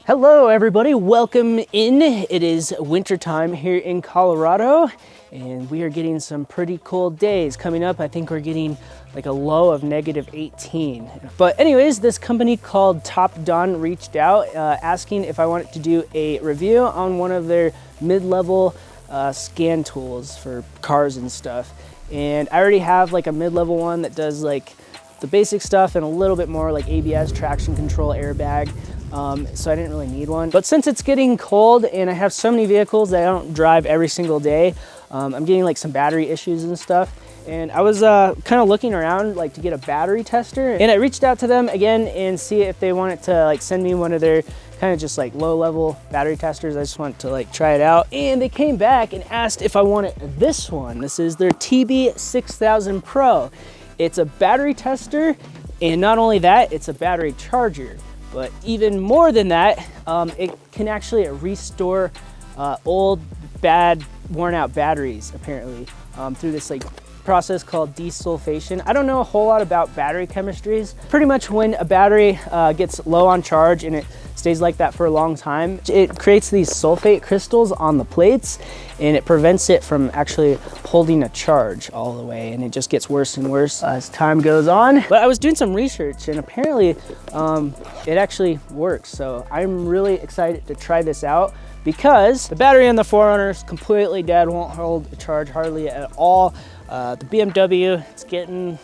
Hello everybody, welcome in. It is wintertime here in Colorado and we are getting some pretty cold days coming up. I think we're getting like a low of -18. But anyways, this company called Topdon reached out asking if I wanted to do a review on one of their mid-level scan tools for cars and stuff. And I already have like a mid-level one that does like the basic stuff and a little bit more like ABS, traction control, airbag. So I didn't really need one. But since it's getting cold and I have so many vehicles that I don't drive every single day, I'm getting like some battery issues and stuff. And I was kind of looking around like to get a battery tester, and I reached out to them again and see if they wanted to like send me one of their kind of just like low level battery testers. I just wanted to like try it out. And they came back and asked if I wanted this one. This is their TB6000 Pro. It's a battery tester, and not only that, it's a battery charger. But even more than that, it can actually restore old, bad, worn out batteries, apparently, through this like process called desulfation. I don't know a whole lot about battery chemistries. Pretty much when a battery gets low on charge and it stays like that for a long time, it creates these sulfate crystals on the plates and it prevents it from actually holding a charge all the way, and it just gets worse and worse as time goes on. But I was doing some research and apparently it actually works. So I'm really excited to try this out because the battery in the 4Runner is completely dead, won't hold a charge hardly at all. The BMW, it's getting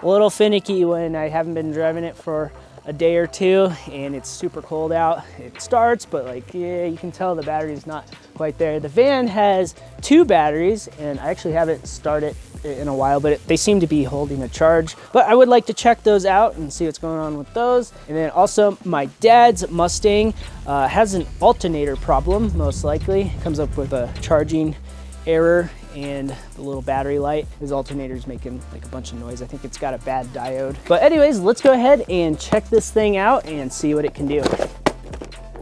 a little finicky when I haven't been driving it for a day or two and it's super cold out. It starts, but like, yeah, you can tell the battery's not quite there. The van has 2 batteries and I actually haven't started in a while, but they seem to be holding a charge. But I would like to check those out and see what's going on with those. And then also my dad's Mustang has an alternator problem, most likely. Comes up with a charging error and the little battery light. His alternator's making like a bunch of noise. I think it's got a bad diode. But anyways, let's go ahead and check this thing out and see what it can do.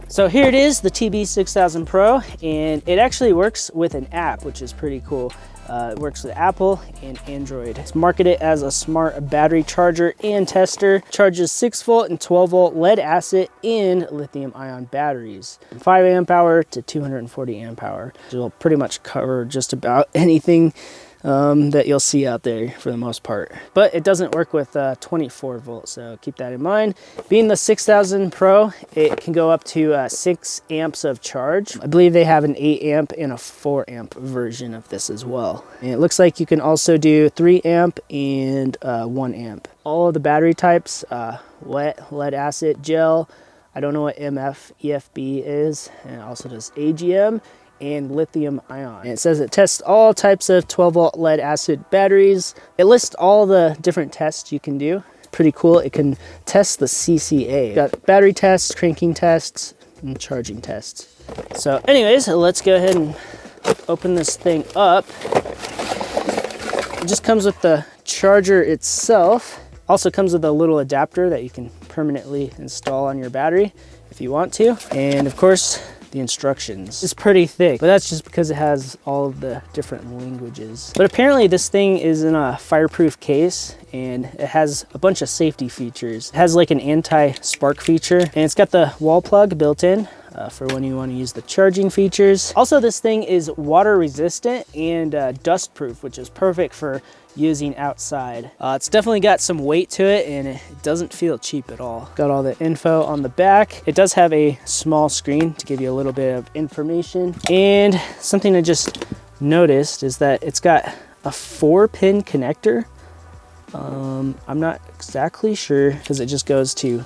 So here it is, the TB6000 Pro, and it actually works with an app, which is pretty cool. It works with Apple and Android. It's marketed as a smart battery charger and tester. Charges 6-volt and 12-volt lead acid and lithium-ion batteries. 5 amp hour to 240 amp hour. It will pretty much cover just about anything that you'll see out there for the most part. But it doesn't work with 24 volts, so keep that in mind. Being the 6000 Pro, it can go up to 6 amps of charge. I believe they have an 8 amp and a 4 amp version of this as well. And it looks like you can also do 3 amp and 1 amp. All of the battery types, wet, lead acid, gel, I don't know what MF, EFB is, and it also does AGM, and lithium ion. And it says it tests all types of 12-volt lead acid batteries. It lists all the different tests you can do. Pretty cool. It can test the CCA. Got battery tests, cranking tests, and charging tests. So anyways, let's go ahead and open this thing up. It just comes with the charger itself. Also comes with a little adapter that you can permanently install on your battery if you want to. And of course, the instructions. It's pretty thick, but that's just because it has all of the different languages. But apparently this thing is in a fireproof case and it has a bunch of safety features. It has like an anti-spark feature and it's got the wall plug built in for when you want to use the charging features. Also, this thing is water resistant and dust proof, which is perfect for using outside. It's definitely got some weight to it and it doesn't feel cheap at all. Got all the info on the back. It does have a small screen to give you a little bit of information. And something I just noticed is that it's got a 4-pin connector. I'm not exactly sure because it just goes to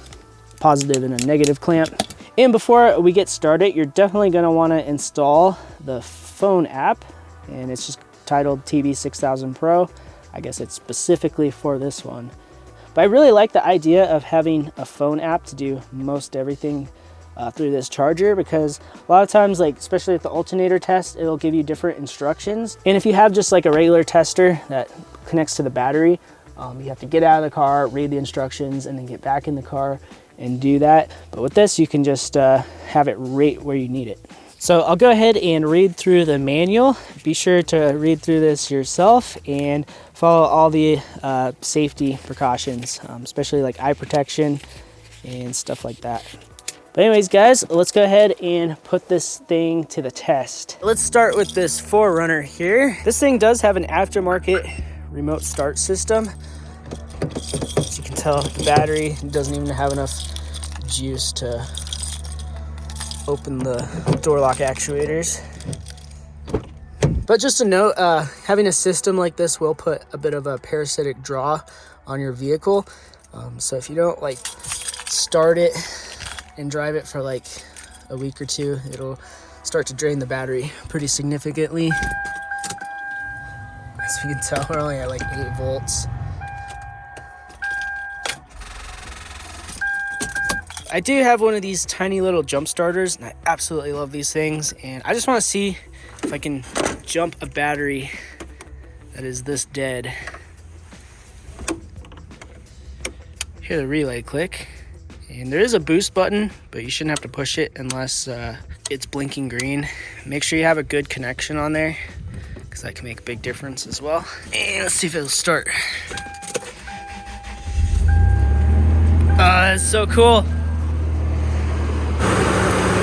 positive and a negative clamp. And before we get started, you're definitely going to want to install the phone app, and it's just titled TB6000 Pro. I guess it's specifically for this one. But I really like the idea of having a phone app to do most everything through this charger, because a lot of times, like especially at the alternator test, it'll give you different instructions. And if you have just like a regular tester that connects to the battery, you have to get out of the car, read the instructions, and then get back in the car and do that. But with this, you can just have it right where you need it. So I'll go ahead and read through the manual. Be sure to read through this yourself and follow all the safety precautions, especially like eye protection and stuff like that. But anyways, guys, let's go ahead and put this thing to the test. Let's start with this 4Runner here. This thing does have an aftermarket remote start system. As you can tell, the battery doesn't even have enough juice to open the door lock actuators. But just a note, having a system like this will put a bit of a parasitic draw on your vehicle. So if you don't like start it and drive it for like a week or two, it'll start to drain the battery pretty significantly. As you can tell, we're only at like 8 volts. I do have one of these tiny little jump starters, and I absolutely love these things. And I just want to see if I can jump a battery that is this dead. Hear the relay click. And there is a boost button, but you shouldn't have to push it unless it's blinking green. Make sure you have a good connection on there, because that can make a big difference as well. And let's see if it'll start. That's so cool.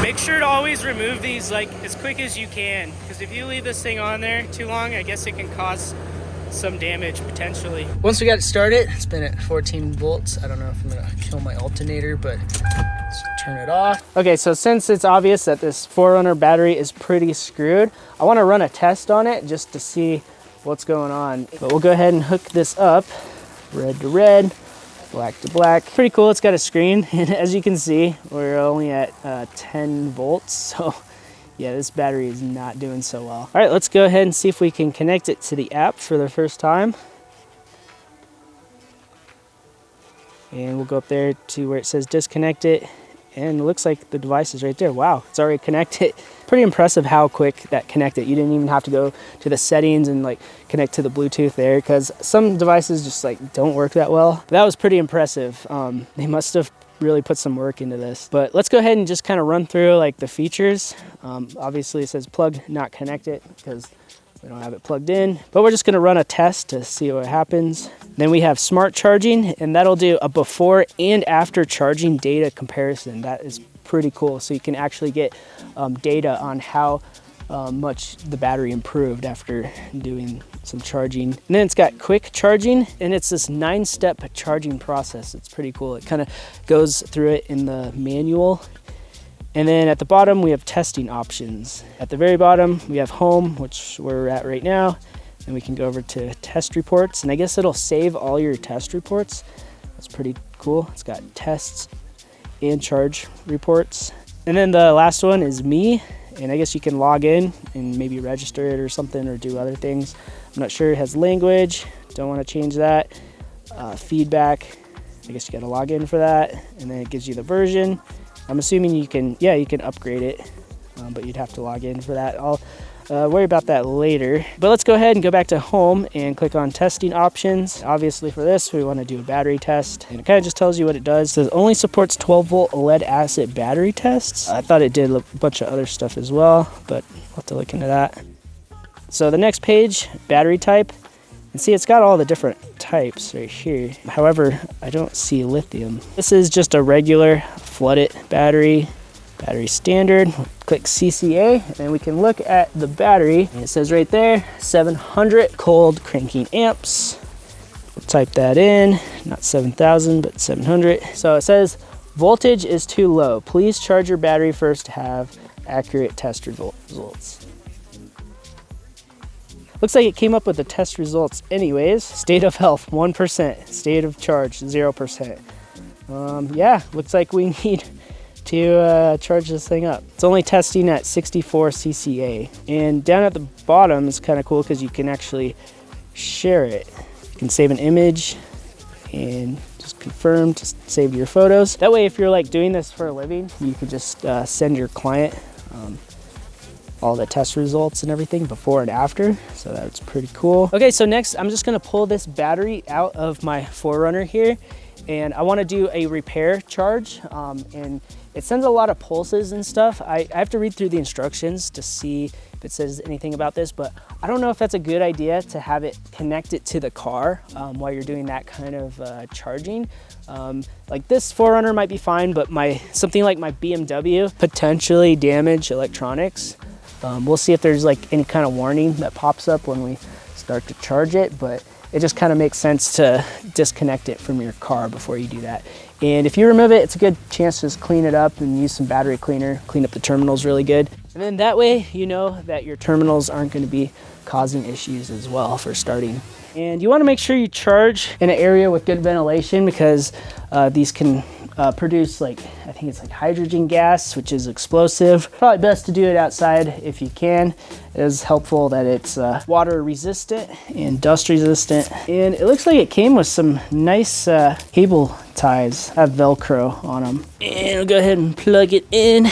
Make sure to always remove these like as quick as you can, because if you leave this thing on there too long, I guess it can cause some damage potentially. Once we got it started, it's been at 14 volts. I don't know if I'm gonna kill my alternator, but let's turn it off. Okay, so since it's obvious that this 4Runner battery is pretty screwed, I want to run a test on it just to see what's going on. But we'll go ahead and hook this up, red to red, black to black. Pretty cool. It's got a screen, and as you can see, we're only at 10 volts. So yeah, this battery is not doing so well. All right, let's go ahead and see if we can connect it to the app for the first time. And we'll go up there to where it says disconnect it. And it looks like the device is right there. Wow, it's already connected. Pretty impressive how quick that connected. You didn't even have to go to the settings and like connect to the Bluetooth there, because some devices just like don't work that well. But that was pretty impressive. They must have really put some work into this. But let's go ahead and just kind of run through like the features. Obviously it says plug not connected because we don't have it plugged in, but we're just going to run a test to see what happens. Then we have smart charging, and that'll do a before and after charging data comparison. That is pretty cool. So you can actually get data on how much the battery improved after doing some charging. And then it's got quick charging, and it's this 9-step charging process. It's pretty cool. It kind of goes through it in the manual. And then at the bottom, we have testing options. At the very bottom, we have home, which we're at right now. And we can go over to test reports, and I guess it'll save all your test reports. That's pretty cool. It's got tests and charge reports. And then the last one is me, and I guess you can log in and maybe register it or something, or do other things. I'm not sure. It has language. Don't want to change that. Feedback. I guess you got to log in for that, and then it gives you the version. I'm assuming you can upgrade it, but you'd have to log in for that. I'll worry about that later. But let's go ahead and go back to home and click on testing options. Obviously for this, we want to do a battery test, and it kind of just tells you what it does. It says only supports 12-volt lead acid battery tests. I thought it did a bunch of other stuff as well, but I'll have to look into that. So the next page, battery type. And see, it's got all the different types right here. However, I don't see lithium. This is just a regular flooded battery standard. Click CCA, and then we can look at the battery. And it says right there, 700 cold cranking amps. We'll type that in, not 7,000, but 700. So it says, voltage is too low. Please charge your battery first to have accurate test results. Looks like it came up with the test results anyways. State of health, 1%. State of charge, 0%. Yeah, looks like we need to charge this thing up. It's only testing at 64 CCA. And down at the bottom is kind of cool because you can actually share it. You can save an image and just confirm to save to your photos. That way, if you're like doing this for a living, you could just send your client all the test results and everything before and after. So that's pretty cool. Okay, so next I'm just gonna pull this battery out of my 4Runner here, and I wanna do a repair charge. And it sends a lot of pulses and stuff. I have to read through the instructions to see if if it says anything about this, but I don't know if that's a good idea to have it connect it to the car while you're doing that kind of charging. Like this 4Runner might be fine, but something like my BMW, potentially damage electronics. We'll see if there's like any kind of warning that pops up when we start to charge it, but it just kind of makes sense to disconnect it from your car before you do that. And if you remove it, it's a good chance to just clean it up and use some battery cleaner, clean up the terminals really good. And then that way, you know that your terminals aren't going to be causing issues as well for starting. And you want to make sure you charge in an area with good ventilation, because these can produce I think it's like hydrogen gas, which is explosive. Probably best to do it outside if you can. It is helpful that it's water resistant and dust resistant. And it looks like it came with some nice cable ties, have Velcro on them. And we'll go ahead and plug it in.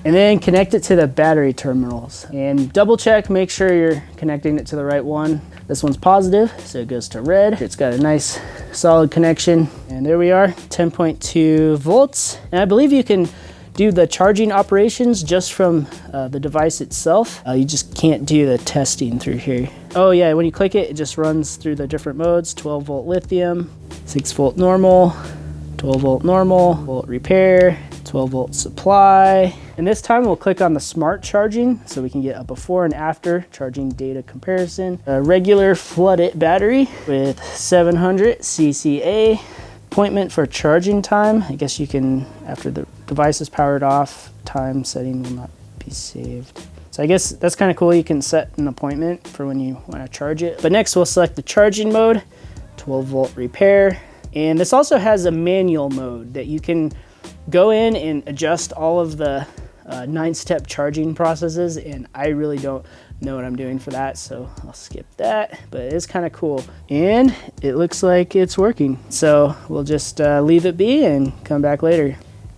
And then connect it to the battery terminals. And double check, make sure you're connecting it to the right one. This one's positive, so it goes to red. It's got a nice solid connection. And there we are, 10.2 volts. And I believe you can do the charging operations just from the device itself. You just can't do the testing through here. Oh yeah, when you click it, it just runs through the different modes: 12 volt lithium, 6 volt normal, 12 volt normal, volt repair, 12 volt supply. And this time we'll click on the smart charging so we can get a before and after charging data comparison. A regular flooded battery with 700 CCA. Appointment for charging time. I guess you can, after the device is powered off, time setting will not be saved. So I guess that's kind of cool. You can set an appointment for when you want to charge it. But next we'll select the charging mode, 12 volt repair. And this also has a manual mode that you can go in and adjust all of the 9-step charging processes, and I really don't know what I'm doing for that, so I'll skip that, but it is kind of cool. And it looks like it's working. So we'll just leave it be and come back later.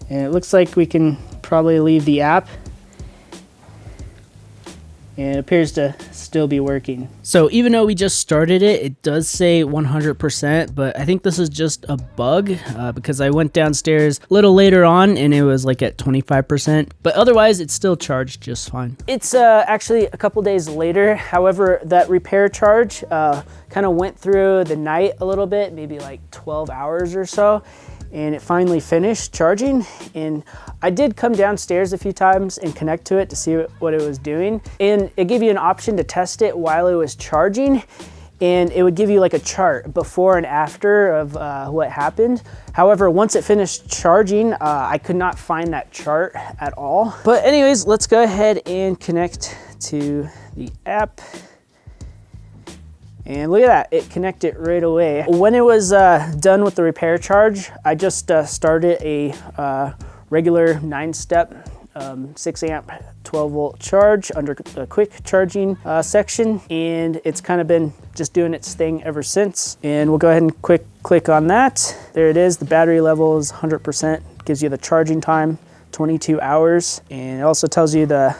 And it looks like we can probably leave the app. And it appears to still be working. So even though we just started it, it does say 100%, but I think this is just a bug because I went downstairs a little later on and it was like at 25%, but otherwise it's still charged just fine. It's actually a couple days later. However, that repair charge kind of went through the night a little bit, maybe like 12 hours or so. And it finally finished charging, and I did come downstairs a few times and connect to it to see what it was doing, and it gave you an option to test it while it was charging, and it would give you like a chart before and after of what happened. However, once it finished charging, I could not find that chart at all. But anyways, let's go ahead and connect to the app. And look at that, it connected right away. When it was done with the repair charge, I just started a regular 9-step 6 amp 12 volt charge under the quick charging section, and it's kind of been just doing its thing ever since. And we'll go ahead and click on that. There it is, the battery level is 100%, gives you the charging time, 22 hours, and it also tells you the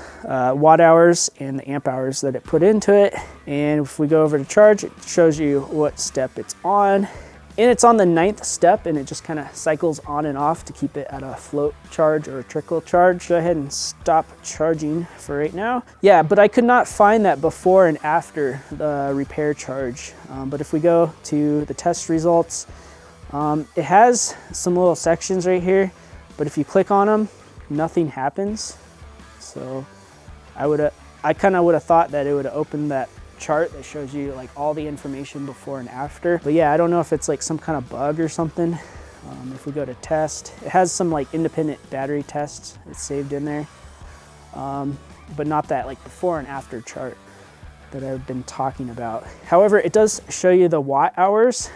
watt hours and the amp hours that it put into it. And if we go over to charge, it shows you what step it's on. And it's on the 9th step, and it just kind of cycles on and off to keep it at a float charge or a trickle charge. Go ahead and stop charging for right now. Yeah, but I could not find that before and after the repair charge. But if we go to the test results, it has some little sections right here, but if you click on them, nothing happens. So I kind of would have thought that it would have opened that chart that shows you like all the information before and after. But yeah, I don't know if it's like some kind of bug or something. If we go to test, it has some like independent battery tests it's saved in there, but not that like before and after chart that I've been talking about. However, it does show you the watt hours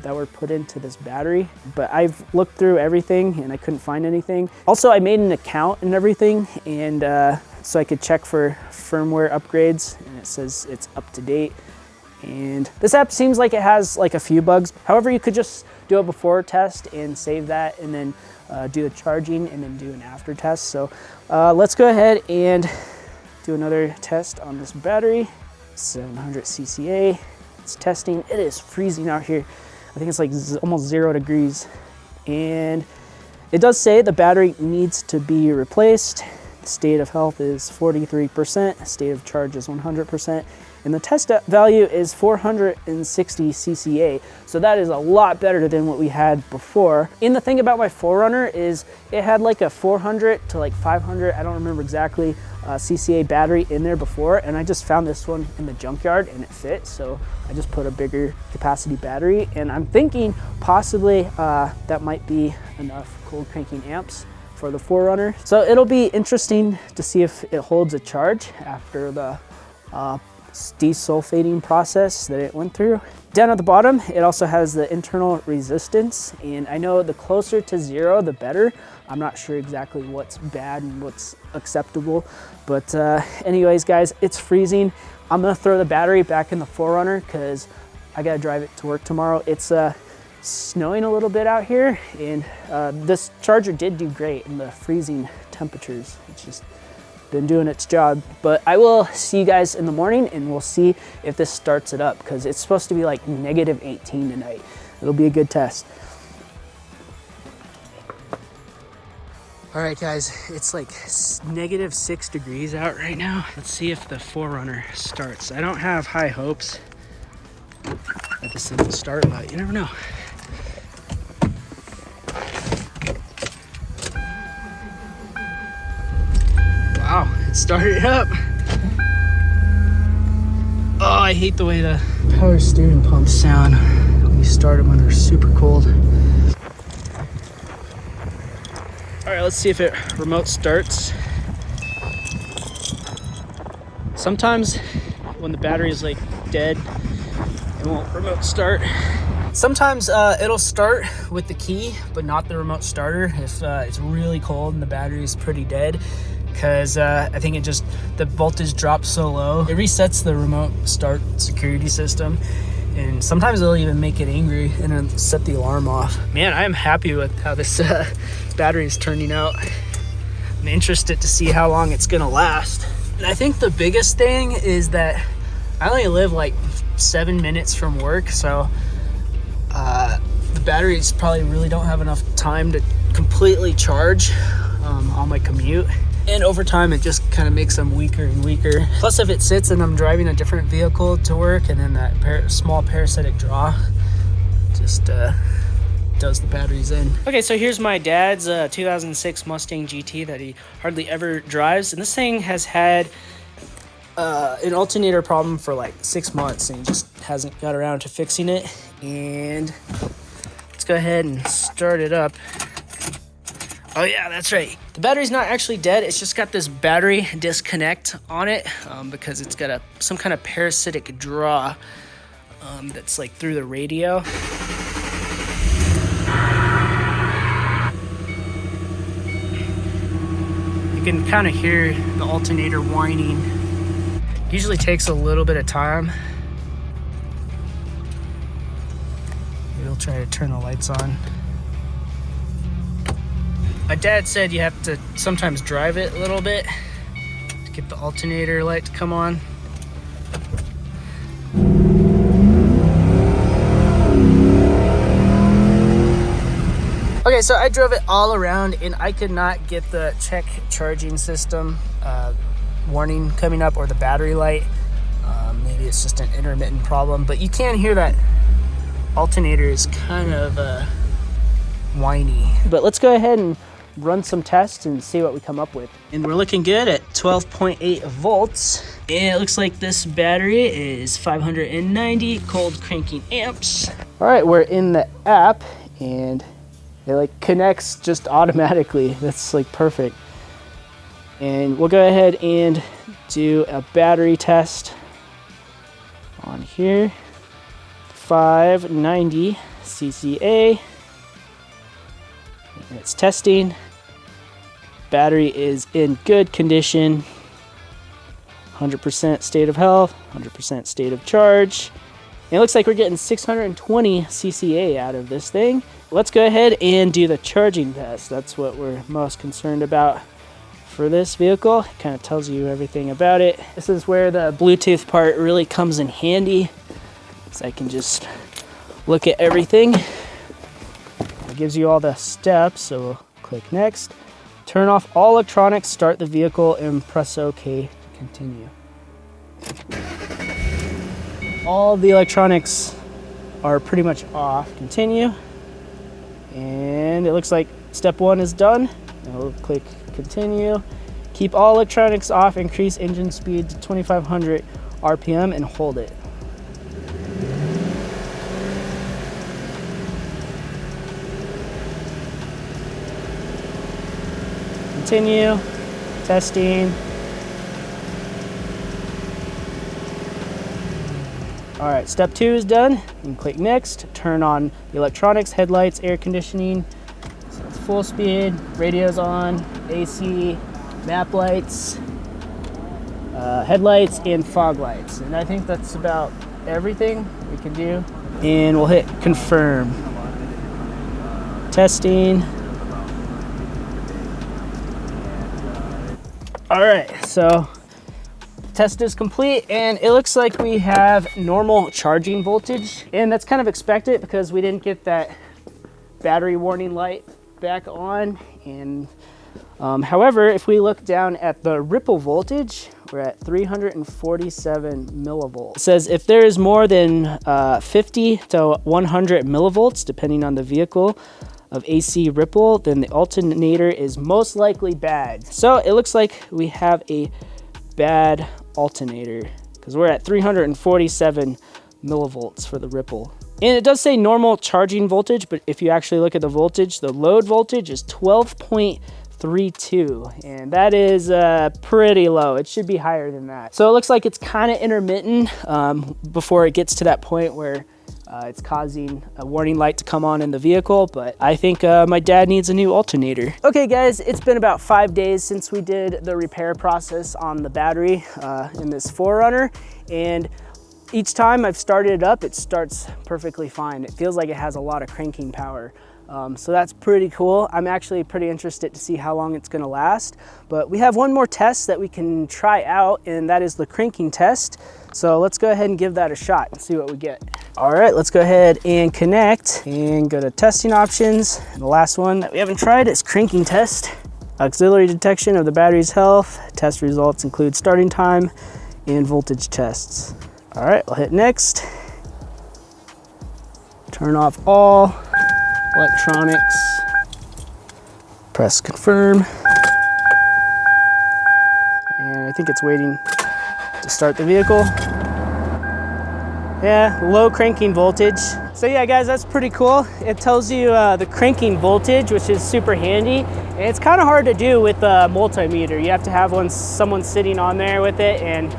that were put into this battery, but I've looked through everything and I couldn't find anything. Also, I made an account and everything, and so I could check for firmware upgrades, and it says it's up to date. And this app seems like it has like a few bugs. However, you could just do a before test and save that, and then do the charging and then do an after test. So let's go ahead and do another test on this battery. 700 CCA, it's testing. It is freezing out here. I think it's like almost 0 degrees. And it does say the battery needs to be replaced. state of health is 43%, state of charge is 100%, and the test value is 460 cca. So that is a lot better than what we had before. And the thing about my 4Runner is it had like a 400 to like 500, I don't remember exactly, cca battery in there before, and I just found this one in the junkyard and it fit, so I just put a bigger capacity battery, and I'm thinking possibly that might be enough cold cranking amps for the 4Runner. So it'll be interesting to see if it holds a charge after the desulfating process that it went through. Down at the bottom, it also has the internal resistance, and I know the closer to 0, the better. I'm not sure exactly what's bad and what's acceptable, but anyways, guys, it's freezing. I'm gonna throw the battery back in the 4Runner because I gotta drive it to work tomorrow. It's snowing a little bit out here, and this charger did do great in the freezing temperatures. It's just been doing its job. But I will see you guys in the morning and we'll see if this starts it up, because it's supposed to be like -18 tonight. It'll be a good test. All right, guys, it's like -6 degrees out right now. Let's see if the 4Runner starts. I don't have high hopes that this thing will start, but you never know. Wow, it started up. Oh, I hate the way the power steering pumps sound when you start them when they're super cold. All right, let's see if it remote starts. Sometimes when the battery is like dead, it won't remote start. Sometimes it'll start with the key, but not the remote starter if it's really cold and the battery is pretty dead, because I think the voltage drops so low. It resets the remote start security system, and sometimes it'll even make it angry and then set the alarm off. Man, I am happy with how this battery is turning out. I'm interested to see how long it's gonna last. And I think the biggest thing is that I only live like 7 minutes from work, so the batteries probably really don't have enough time to completely charge on my commute. And over time, it just kind of makes them weaker and weaker. Plus, if it sits and I'm driving a different vehicle to work, and then that small parasitic draw just does the batteries in. Okay, so here's my dad's 2006 Mustang GT that he hardly ever drives. And this thing has had an alternator problem for like 6 months, and he just hasn't got around to fixing it. And let's go ahead and start it up. Oh yeah, that's right. The battery's not actually dead. It's just got this battery disconnect on it because it's got some kind of parasitic draw that's like through the radio. You can kind of hear the alternator whining. Usually takes a little bit of time. We'll try to turn the lights on. My dad said you have to sometimes drive it a little bit to get the alternator light to come on. Okay, so I drove it all around and I could not get the check charging system warning coming up, or the battery light. Maybe it's just an intermittent problem, but you can hear that alternator is kind of whiny. But let's go ahead and run some tests and see what we come up with. And we're looking good at 12.8 volts. And it looks like this battery is 590 cold cranking amps. All right, we're in the app and it like connects just automatically. That's like perfect. And we'll go ahead and do a battery test on here. 590 cca. And it's testing. Battery is in good condition. 100% state of health, 100% state of charge. And it looks like we're getting 620 cca out of this thing. Let's go ahead and do the charging test. That's what we're most concerned about for this vehicle. It kind of tells you everything about it. This is where the Bluetooth part really comes in handy, so I can just look at everything. It gives you all the steps, so we'll click next. Turn off all electronics, start the vehicle, and press OK to continue. All the electronics are pretty much off. Continue. And it looks like step 1 is done. Now we'll click continue. Keep all electronics off, increase engine speed to 2500 RPM and hold it. Continue, testing. All right, step 2 is done. And click next, turn on the electronics, headlights, air conditioning. So it's full speed, radio's on, AC, map lights, headlights, and fog lights. And I think that's about everything we can do. And we'll hit confirm. Testing. All right, so test is complete, and it looks like we have normal charging voltage, and that's kind of expected because we didn't get that battery warning light back on. And however, if we look down at the ripple voltage, we're at 347 millivolts. It says if there is more than 50 to 100 millivolts, depending on the vehicle, of AC ripple, then the alternator is most likely bad. So it looks like we have a bad alternator because we're at 347 millivolts for the ripple. And it does say normal charging voltage, but if you actually look at the voltage, the load voltage is 12.32, and that is pretty low. It should be higher than that. So it looks like it's kind of intermittent before it gets to that point where it's causing a warning light to come on in the vehicle, but I think my dad needs a new alternator. Okay guys, it's been about 5 days since we did the repair process on the battery in this 4Runner, and each time I've started it up, it starts perfectly fine. It feels like it has a lot of cranking power. So that's pretty cool. I'm actually pretty interested to see how long it's gonna last, but we have one more test that we can try out, and that is the cranking test. So let's go ahead and give that a shot and see what we get. All right, let's go ahead and connect and go to testing options. And the last one that we haven't tried is cranking test. Auxiliary detection of the battery's health. Test results include starting time and voltage tests. All right, we'll hit next. Turn off all electronics. Press confirm. And I think it's waiting to start the vehicle. Yeah, low cranking voltage. So yeah guys, that's pretty cool. It tells you the cranking voltage, which is super handy. And it's kind of hard to do with a multimeter. You have to have someone sitting on there with it, and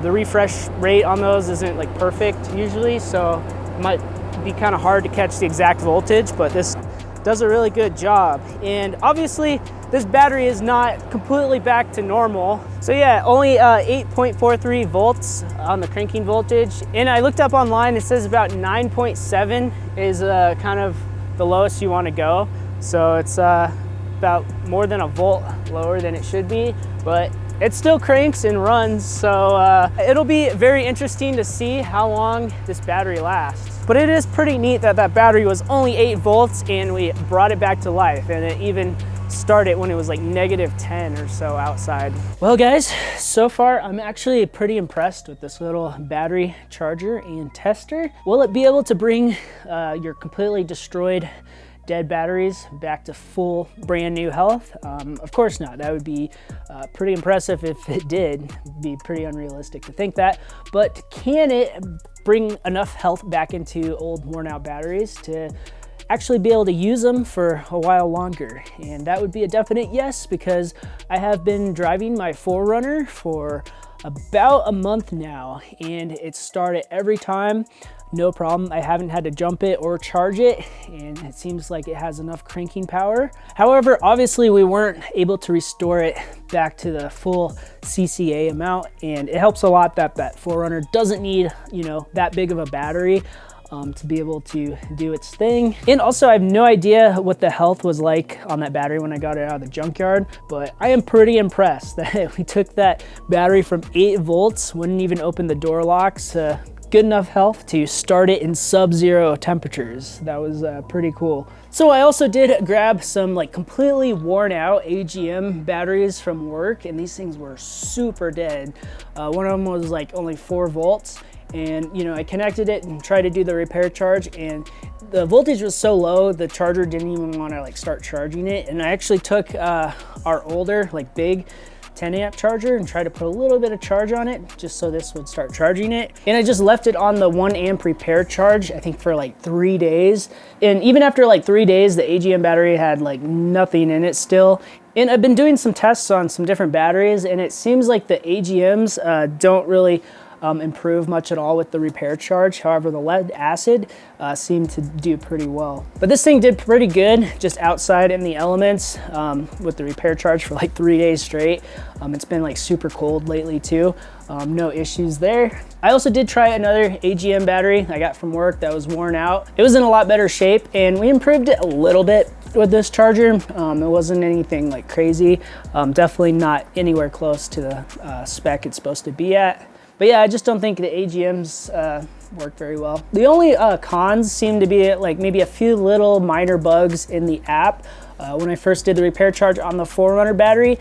the refresh rate on those isn't like perfect usually, so it might be kind of hard to catch the exact voltage, but this does a really good job. And obviously this battery is not completely back to normal. So yeah, only 8.43 volts on the cranking voltage. And I looked up online, it says about 9.7 is kind of the lowest you want to go. So it's about more than a volt lower than it should be, but it still cranks and runs. So it'll be very interesting to see how long this battery lasts. But it is pretty neat that that battery was only 8 volts and we brought it back to life, and it even started when it was like -10 or so outside. Well guys, so far I'm actually pretty impressed with this little battery charger and tester. Will it be able to bring your completely destroyed dead batteries back to full brand new health? Of course not. That would be pretty impressive if it did. It'd be pretty unrealistic to think that, but can it bring enough health back into old worn out batteries to actually be able to use them for a while longer? And that would be a definite yes, because I have been driving my 4Runner for about a month now, and it started every time, no problem. I haven't had to jump it or charge it, and it seems like it has enough cranking power. However, obviously we weren't able to restore it back to the full CCA amount, and it helps a lot that that 4Runner doesn't need, you know, that big of a battery to be able to do its thing. And also I have no idea what the health was like on that battery when I got it out of the junkyard, but I am pretty impressed that we took that battery from 8 volts, wouldn't even open the door locks, good enough health to start it in sub-zero temperatures. That was pretty cool. So I also did grab some like completely worn out AGM batteries from work, and these things were super dead. One of them was like only 4 volts, and you know, I connected it and tried to do the repair charge, and the voltage was so low the charger didn't even want to like start charging it. And I actually took our older like big 10 amp charger and tried to put a little bit of charge on it just so this would start charging it. And I just left it on the 1 amp repair charge, I think for like 3 days. And even after like 3 days, the AGM battery had like nothing in it still. And I've been doing some tests on some different batteries, and it seems like the AGMs don't really improve much at all with the repair charge. However, the lead acid seemed to do pretty well. But this thing did pretty good just outside in the elements with the repair charge for like 3 days straight. It's been like super cold lately too. No issues there. I also did try another AGM battery I got from work that was worn out. It was in a lot better shape, and we improved it a little bit with this charger. It wasn't anything like crazy. Definitely not anywhere close to the spec it's supposed to be at. But yeah, I just don't think the AGMs work very well. The only cons seem to be like maybe a few little minor bugs in the app. When I first did the repair charge on the 4Runner battery,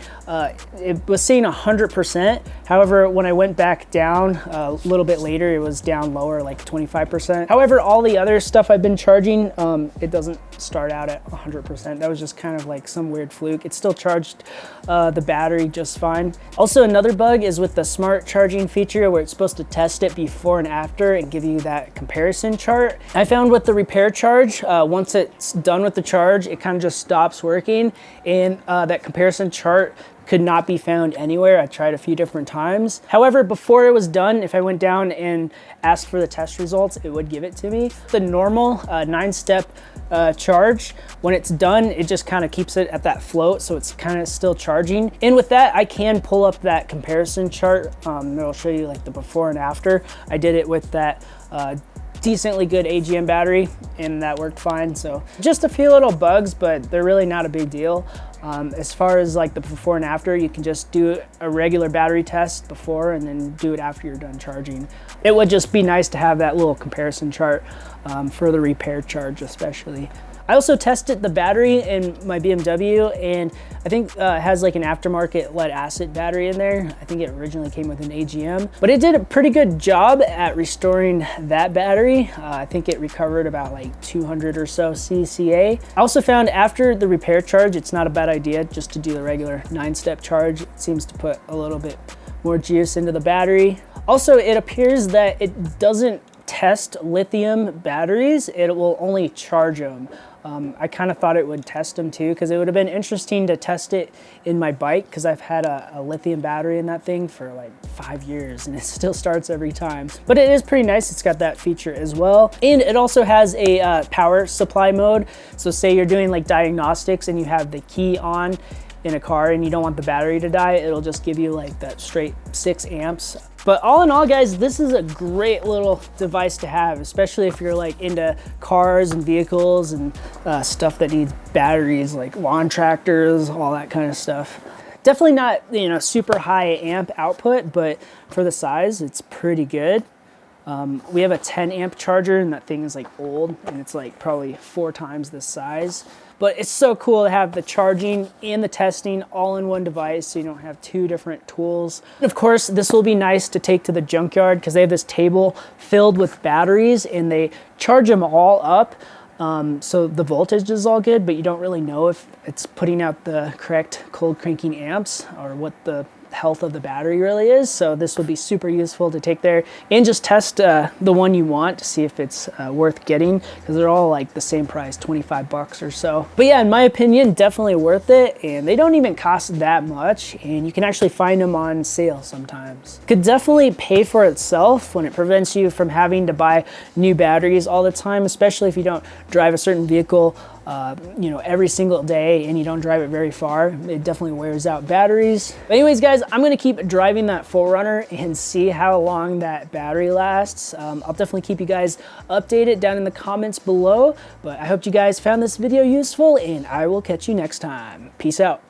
it was saying 100%. However, when I went back down a little bit later, it was down lower, like 25%. However, all the other stuff I've been charging, it doesn't start out at 100%. That was just kind of like some weird fluke. It still charged the battery just fine. Also, another bug is with the smart charging feature where it's supposed to test it before and after and give you that comparison chart. I found with the repair charge, once it's done with the charge, it kind of just stops working, and that comparison chart could not be found anywhere. I tried a few different times. However, before it was done, if I went down and asked for the test results, it would give it to me. The normal 9-step charge, when it's done, it just kind of keeps it at that float, so it's kind of still charging. And with that, I can pull up that comparison chart. It'll show you like the before and after. I did it with that decently good AGM battery, and that worked fine. So just a few little bugs, but they're really not a big deal. As far as like the before and after, you can just do a regular battery test before and then do it after you're done charging. It would just be nice to have that little comparison chart for the repair charge especially. I also tested the battery in my BMW, and I think it has like an aftermarket lead acid battery in there. I think it originally came with an AGM, but it did a pretty good job at restoring that battery. I think it recovered about like 200 or so CCA. I also found after the repair charge, it's not a bad idea just to do the regular 9-step charge. It seems to put a little bit more juice into the battery. Also, it appears that it doesn't test lithium batteries, it will only charge them. I kind of thought it would test them too, because it would have been interesting to test it in my bike, because I've had a lithium battery in that thing for like 5 years and it still starts every time. But it is pretty nice, it's got that feature as well. And it also has a power supply mode. So say you're doing like diagnostics and you have the key on in a car and you don't want the battery to die, it'll just give you like that straight 6 amps. But all in all, guys, this is a great little device to have, especially if you're like into cars and vehicles and stuff that needs batteries, like lawn tractors, all that kind of stuff. Definitely not, you know, super high amp output, but for the size, it's pretty good. We have a 10 amp charger, and that thing is like old, and it's like probably 4 times this size. But it's so cool to have the charging and the testing all in one device, so you don't have 2 different tools. And of course, this will be nice to take to the junkyard, because they have this table filled with batteries and they charge them all up. So the voltage is all good, but you don't really know if it's putting out the correct cold cranking amps or what the health of the battery really is. So this would be super useful to take there and just test the one you want to see if it's worth getting, because they're all like the same price, 25 bucks or so. But yeah, in my opinion, definitely worth it, and they don't even cost that much, and you can actually find them on sale sometimes. Could definitely pay for itself when it prevents you from having to buy new batteries all the time, especially if you don't drive a certain vehicle you know, every single day and you don't drive it very far. It definitely wears out batteries. But anyways, guys, I'm gonna keep driving that 4Runner and see how long that battery lasts. I'll definitely keep you guys updated down in the comments below, but I hope you guys found this video useful, and I will catch you next time. Peace out.